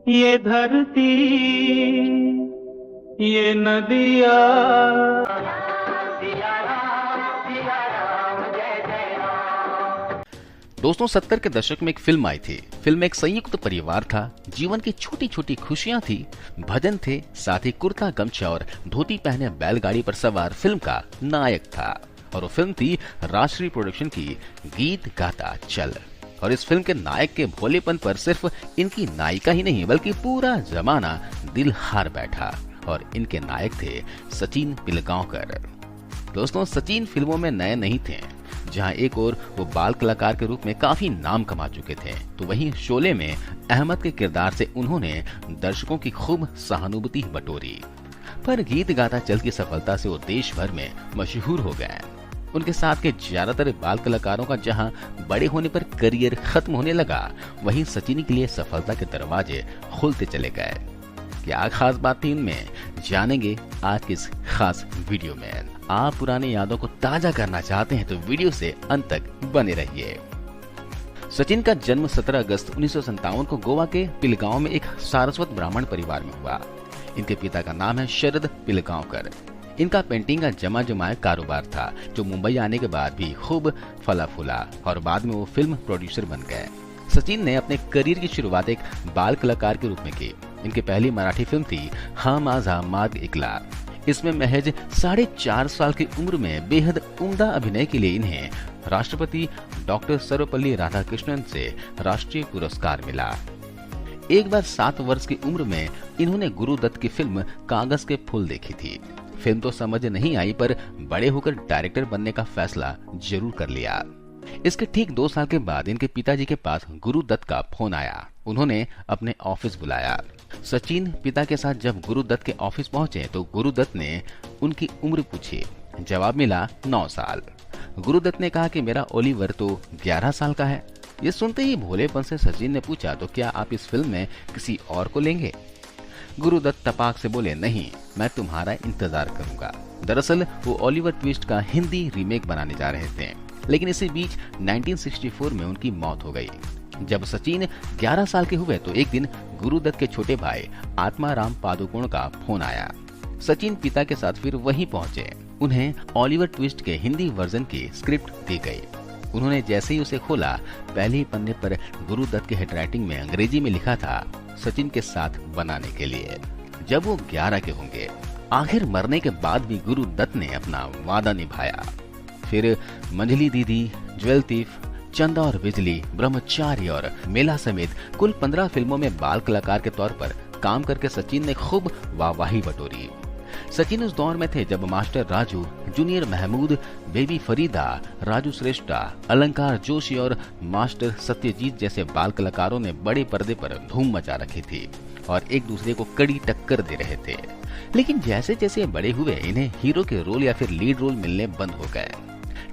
ये धरती, ये नदिया। दोस्तों 70 के दशक में एक फिल्म आई थी। फिल्म में एक संयुक्त परिवार था, जीवन की छोटी छोटी खुशियां थी, भजन थे, साथ ही कुर्ता गमछा और धोती पहने बैलगाड़ी पर सवार फिल्म का नायक था। और वो फिल्म थी राष्ट्रीय प्रोडक्शन की गीत गाता चल। और इस फिल्म के नायक के भोलेपन पर सिर्फ इनकी नायिका ही नहीं बल्कि पूरा जमाना दिल हार बैठा। और इनके नायक थे सचिन पिलगांवकर। दोस्तों सचिन फिल्मों में नए नहीं थे। जहां एक और वो बाल कलाकार के रूप में काफी नाम कमा चुके थे, तो वहीं शोले में अहमद के किरदार से उन्होंने दर्शकों की खूब सहानुभूति बटोरी। पर गीत गाता चल की सफलता से वो देश भर में मशहूर हो गए। उनके साथ के ज्यादातर बाल कलाकारों का जहां बड़े होने पर करियर खत्म होने लगा, वहीं सचिन के लिए सफलता के दरवाजे खुलते चले गए। क्या खास बात थी इनमें, जानेंगे आज के इस खास वीडियो में। आप पुरानी यादों को ताजा करना चाहते हैं तो वीडियो से अंत तक बने रहिए। सचिन का जन्म 17 अगस्त 1957 को गोवा के पिलगांव में एक सारस्वत ब्राह्मण परिवार में हुआ। इनके पिता का नाम है शरद पिलगांवकर। इनका पेंटिंग का जमा जमाया कारोबार था, जो मुंबई आने के बाद भी खूब फला फूला और बाद में वो फिल्म प्रोड्यूसर बन गए। सचिन ने अपने करियर की शुरुआत एक बाल कलाकार के रूप में की। इनकी पहली मराठी फिल्म थी हा माझा मार्ग इकला। इसमें महज 4.5 साल की उम्र में बेहद उम्दा अभिनय के लिए इन्हें राष्ट्रपति डॉक्टर सर्वपल्ली राधाकृष्णन से राष्ट्रीय पुरस्कार मिला। एक बार 7 वर्ष की उम्र में इन्होंने गुरुदत्त की फिल्म कागज के फूल देखी थी। फिल्म तो समझ नहीं आई, पर बड़े होकर डायरेक्टर बनने का फैसला जरूर कर लिया। इसके ठीक 2 साल के बाद इनके पिताजी के पास गुरुदत्त का फोन आया। उन्होंने अपने ऑफिस बुलाया। सचिन पिता के साथ जब गुरुदत्त के ऑफिस पहुंचे तो गुरुदत्त ने उनकी उम्र पूछी। जवाब मिला 9 साल। गुरुदत्त ने कहा कि मेरा ओलिवर तो 11 साल का है। ये सुनते ही भोलेपन से सचिन ने पूछा, तो क्या आप इस फिल्म में किसी और को लेंगे? गुरुदत्त तपाक से बोले, नहीं, मैं तुम्हारा इंतजार करूंगा। दरअसल वो ओलिवर ट्विस्ट का हिंदी रीमेक बनाने जा रहे थे, लेकिन इसी बीच 1964 में उनकी मौत हो गई। जब सचिन 11 साल के हुए तो एक दिन गुरुदत्त के छोटे भाई आत्माराम पादुकोण का फोन आया। सचिन पिता के साथ फिर वहीं पहुंचे। उन्हें ओलिवर ट्विस्ट के हिंदी वर्जन की स्क्रिप्ट दी गई। उन्होंने जैसे ही उसे खोला, पहले ही पन्ने पर गुरुदत्त के हैंडराइटिंग में अंग्रेजी में लिखा था, सचिन के साथ बनाने के लिए, जब वो 11 के होंगे। आखिर मरने के बाद भी गुरुदत्त ने अपना वादा निभाया। फिर मंजली दीदी, ज्वेल तीफ, चंदा और बिजली, ब्रह्मचारी और मेला समेत कुल 15 फिल्मों में बाल कलाकार के तौर पर काम करके सचिन ने खूब वाहवाही बटोरी। सचिन उस दौर में थे जब master Raju, junior Mehmood, baby Farida, Raju Shrestha, Alankar Joshi और मास्टर सत्यजीत जैसे बाल कलाकारों ने बड़े पर्दे पर धूम मचा रखी थी और एक दूसरे को कड़ी टक्कर दे रहे थे। लेकिन जैसे जैसे बड़े हुए, इन्हें हीरो के रोल या फिर लीड रोल मिलने बंद हो गए,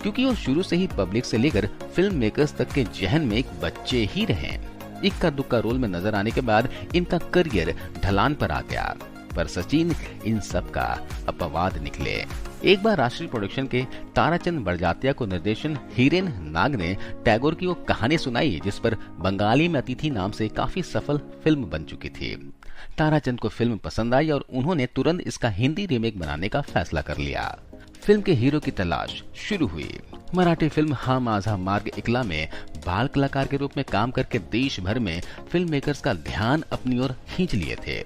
क्योंकि वो शुरू से ही पब्लिक से लेकर फिल्म मेकर्स तक के जहन में एक बच्चे ही रहे। इक्का दुक्का रोल में नजर आने के बाद इनका करियर ढलान पर आ गया। पर सचिन इन सब का अपवाद निकले। एक बार राष्ट्रीय प्रोडक्शन के ताराचंद बड़जात्या को निर्देशन हीरेन नाग ने टैगोर की वो कहानी सुनाई, जिस पर बंगाली में अतिथि नाम से काफी सफल फिल्म बन चुकी थी। ताराचंद को फिल्म पसंद आई और उन्होंने तुरंत इसका हिंदी रीमेक बनाने का फैसला कर लिया। फिल्म के हीरो की तलाश शुरू हुई। मराठी फिल्म हा माझा मार्ग इकला में बाल कलाकार के रूप में काम करके देश भर में फिल्म मेकर्स का ध्यान अपनी ओर खींच लिए थे।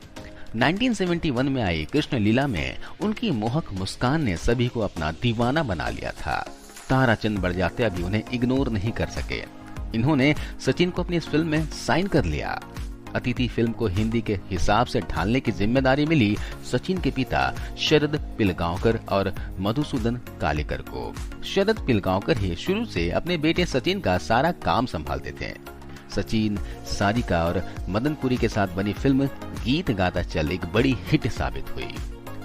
1971 में आई कृष्ण लीला में उनकी मोहक मुस्कान ने सभी को अपना दीवाना बना लिया था। ताराचंद बड़जात्या भी उन्हें इग्नोर नहीं कर सके। इन्होंने सचिन को अपनी इस फिल्म में साइन कर लिया। अतिथि फिल्म को हिंदी के हिसाब से ढालने की जिम्मेदारी मिली सचिन के पिता शरद पिलगांवकर और मधुसूदन कालेकर को। शरद पिलगांवकर ही शुरू से अपने बेटे सचिन का सारा काम संभालते थे। सचिन, सारिका और मदनपुरी के साथ बनी फिल्म गीत गाता चल एक बड़ी हिट साबित हुई।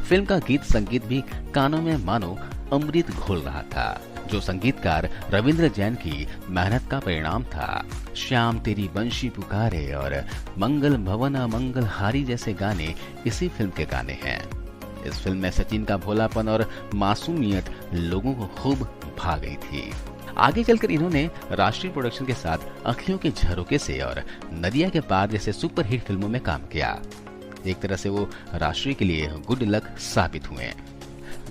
फिल्म का गीत संगीत भी कानों में मानो अमृत घोल रहा था, जो संगीतकार रविंद्र जैन की मेहनत का परिणाम था। श्याम तेरी बंशी पुकारे और मंगल भवना मंगल हारी जैसे गाने इसी फिल्म के गाने हैं। इस फिल्म में सचिन का भोलापन और मासूमियत लोगों को खूब भा गई थी। आगे चलकर इन्होंने राष्ट्रीय प्रोडक्शन के साथ अखियों के झरोके से और नदिया के पार जैसे सुपरहिट फिल्मों में काम किया। एक तरह से वो राष्ट्रीय के लिए गुड लक साबित हुए।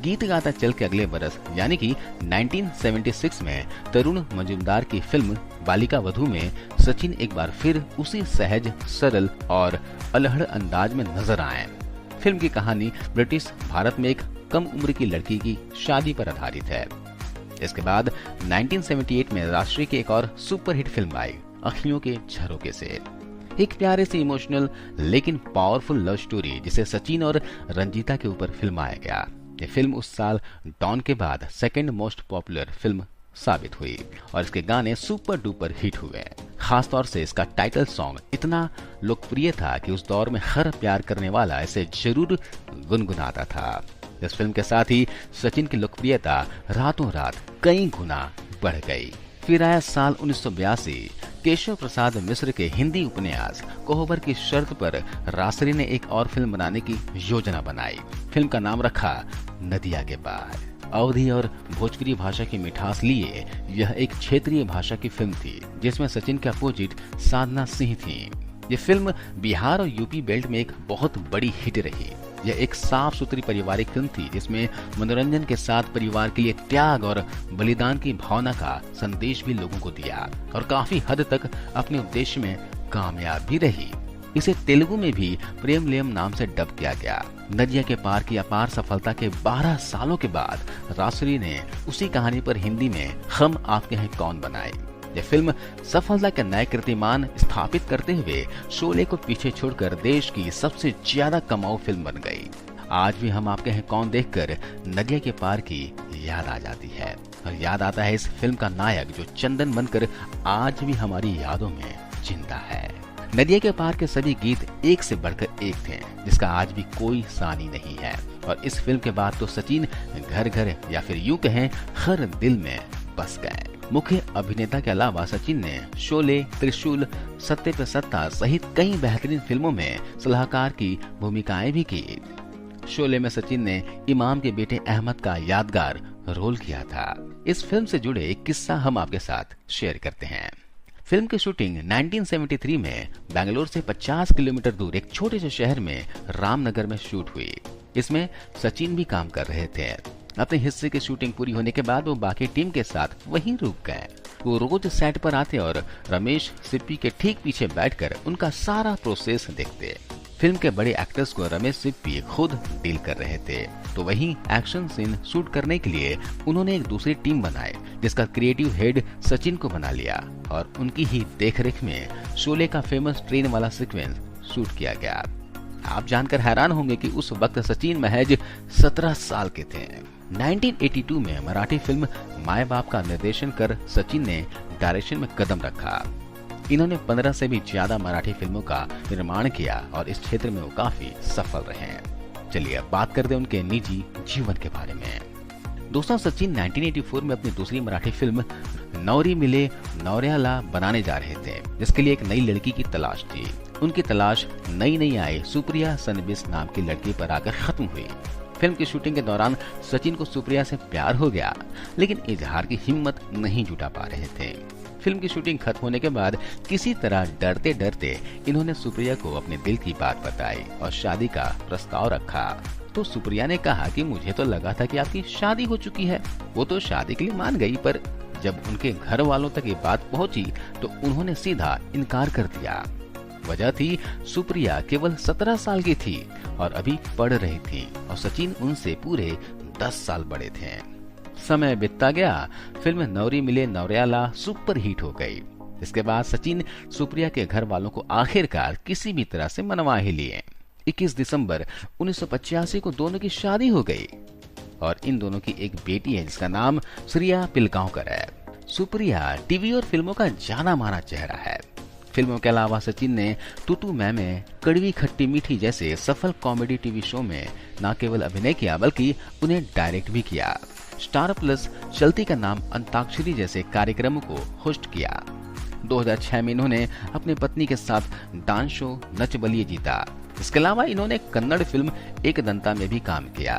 गीत गाता चल के अगले बरस यानी कि 1976 में तरुण मजूमदार की फिल्म बालिका वधू में सचिन एक बार फिर उसी सहज, सरल और अलहड़ अंदाज में नजर आए। फिल्म की कहानी ब्रिटिश भारत में एक कम उम्र की लड़की की शादी पर आधारित है। इसके बाद 1978 में राष्ट्रीय की एक और सुपरहिट फिल्म आई अखियों के झरोके से, एक प्यारे से इमोशनल लेकिन पावरफुल लव स्टोरी जिसे सचिन और रंजीता के ऊपर फिल्माया गया। ये फिल्म उस साल डॉन के बाद सेकंड मोस्ट पॉपुलर फिल्म साबित हुई और इसके गाने सुपर डुपर हिट हुए। खासतौर से इसका टाइटल सॉन्ग इतना लोकप्रिय था कि उस दौर में हर प्यार करने वाला इसे जरूर गुनगुनाता था। इस फिल्म के साथ ही सचिन की लोकप्रियता रातों रात कई गुना बढ़ गई। फिर आया साल 1982। केशव प्रसाद मिश्र के हिंदी उपन्यास कोहबर की शर्त पर रासरी ने एक और फिल्म बनाने की योजना बनाई। फिल्म का नाम रखा नदिया के पार। अवधी और भोजपुरी भाषा की मिठास लिए यह एक क्षेत्रीय भाषा की फिल्म थी जिसमें सचिन के अपोजिट साधना सिंह थी। ये फिल्म बिहार और यूपी बेल्ट में एक बहुत बड़ी हिट रही। यह एक साफ सुथरी पारिवारिक फिल्म थी जिसमें मनोरंजन के साथ परिवार के लिए त्याग और बलिदान की भावना का संदेश भी लोगों को दिया और काफी हद तक अपने उद्देश्य में कामयाब भी रही। इसे तेलुगु में भी प्रेमलेयम नाम से डब किया गया। नदिया के पार की अपार सफलता के 12 सालों के बाद रासरी ने उसी कहानी पर हिंदी में हम आपके हैं कौन बनाई। यह फिल्म सफलता के नए कीर्तिमान स्थापित करते हुए शोले को पीछे छोड़कर देश की सबसे ज्यादा कमाऊ फिल्म बन गई। आज भी हम आपके हैं कौन देखकर नदिया के पार की याद आ जाती है और याद आता है इस फिल्म का नायक जो चंदन बनकर आज भी हमारी यादों में जिंदा है। नदिया के पार के सभी गीत एक से बढ़कर एक थे जिसका आज भी कोई सानी नहीं है और इस फिल्म के बाद तो सचिन घर घर या फिर यूं कहें हर दिल में बस गए। मुख्य अभिनेता के अलावा सचिन ने शोले, त्रिशूल, सत्ते पे सत्ता सहित कई बेहतरीन फिल्मों में सलाहकार की भूमिकाएं भी की। शोले में सचिन ने इमाम के बेटे अहमद का यादगार रोल किया था। इस फिल्म से जुड़े एक किस्सा हम आपके साथ शेयर करते हैं। फिल्म की शूटिंग 1973 में बेंगलोर से 50 किलोमीटर दूर एक छोटे से शहर में रामनगर में शूट हुई। इसमें सचिन भी काम कर रहे थे। अपने हिस्से की शूटिंग पूरी होने के बाद वो बाकी टीम के साथ वहीं रुक गए। वो रोज सेट पर आते और रमेश सिप्पी के ठीक पीछे बैठकर उनका सारा प्रोसेस देखते। फिल्म के बड़े एक्टर्स को रमेश सिप्पी खुद डील कर रहे थे, तो वहीं एक्शन सीन शूट करने के लिए उन्होंने एक दूसरी टीम बनाई जिसका क्रिएटिव हेड सचिन को बना लिया और उनकी ही देखरेख में शोले का फेमस ट्रेन वाला सीक्वेंस शूट किया गया। आप जानकर हैरान होंगे कि उस वक्त सचिन महज 17 साल के थे। 1982 में मराठी फिल्म माय बाप का निर्देशन कर सचिन ने डायरेक्शन में कदम रखा। इन्होंने 15 से भी ज्यादा मराठी फिल्मों का निर्माण किया और इस क्षेत्र में वो काफी सफल रहे हैं। चलिए अब बात करते हैं उनके निजी जीवन के बारे में। दोस्तों, सचिन 1984 में अपनी दूसरी मराठी फिल्म नौरी मिले नौरियाला बनाने जा रहे थे जिसके लिए एक नई लड़की की तलाश थी। उनकी तलाश नई आई सुप्रिया सनबिस नाम की लड़की पर आकर खत्म हुई। फिल्म की शूटिंग के दौरान सचिन को सुप्रिया से प्यार हो गया लेकिन इजहार की हिम्मत नहीं जुटा पा रहे थे। फिल्म की शूटिंग खत्म होने के बाद किसी तरह डरते डरते इन्होंने सुप्रिया को अपने दिल की बात बताई और शादी का प्रस्ताव रखा। तो सुप्रिया ने कहा कि मुझे तो लगा था कि आपकी शादी हो चुकी है। वो तो शादी के लिए मान गई, पर जब उनके घर वालों तक ये बात पहुंची तो उन्होंने सीधा इनकार कर दिया। वजह थी सुप्रिया केवल 17 साल की थी और अभी पढ़ रही थी और सचिन उनसे पूरे 10 साल बड़े थे। समय बीतता गया, फिल्म नौरी मिले नौरियाला सुपर हिट हो गई। इसके बाद सचिन सुप्रिया के घर वालों को आखिरकार किसी भी तरह से मनवा ही लिए। 21 दिसंबर 1985 को दोनों की शादी हो गई और इन दोनों की एक बेटी है जिसका नाम श्रिया पिलगांवकर है। सुप्रिया टीवी और फिल्मों का जाना माना चेहरा है। फिल्मों के अलावा सचिन ने तू मैं, कड़वी खट्टी मीठी जैसे सफल कॉमेडी टीवी शो में न केवल अभिनय किया बल्कि उन्हें डायरेक्ट भी किया। स्टार प्लस चलती का नाम अंताक्षरी जैसे कार्यक्रमों को होस्ट किया। 2006 में इन्होंने अपनी पत्नी के साथ डांस शो नच बलिए जीता। इसके अलावा इन्होंने कन्नड़ फिल्म एक दंता में भी काम किया।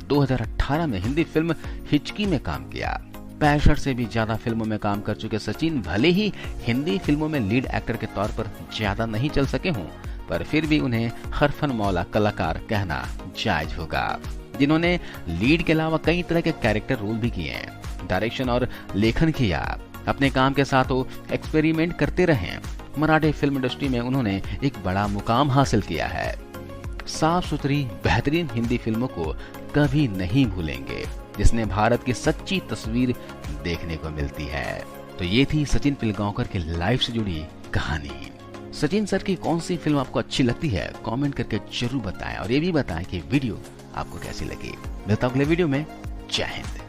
2018 में हिंदी फिल्म हिचकी में काम किया। 65 से भी ज्यादा फिल्मों में काम कर चुके सचिन भले ही हिंदी फिल्मों में लीड एक्टर के तौर पर ज्यादा नहीं चल सके हों, पर फिर भी उन्हें हरफन मौला कलाकार कहना जायज होगा, जिन्होंने लीड के अलावा कई तरह के कैरेक्टर रोल भी किए हैं, डायरेक्शन और लेखन किया। अपने काम के साथ वो एक्सपेरिमेंट करते रहे। मराठी फिल्म इंडस्ट्री में उन्होंने एक बड़ा मुकाम हासिल किया है। साफ सुथरी बेहतरीन हिंदी फिल्मों को कभी नहीं भूलेंगे, जिसने भारत की सच्ची तस्वीर देखने को मिलती है। तो ये थी सचिन पिलगांवकर के लाइफ से जुड़ी कहानी। सचिन सर की कौन सी फिल्म आपको अच्छी लगती है, कमेंट करके जरूर बताएं, और ये भी बताएं कि वीडियो आपको कैसी लगी। मिलता हूं अगले वीडियो में। जय हिंद।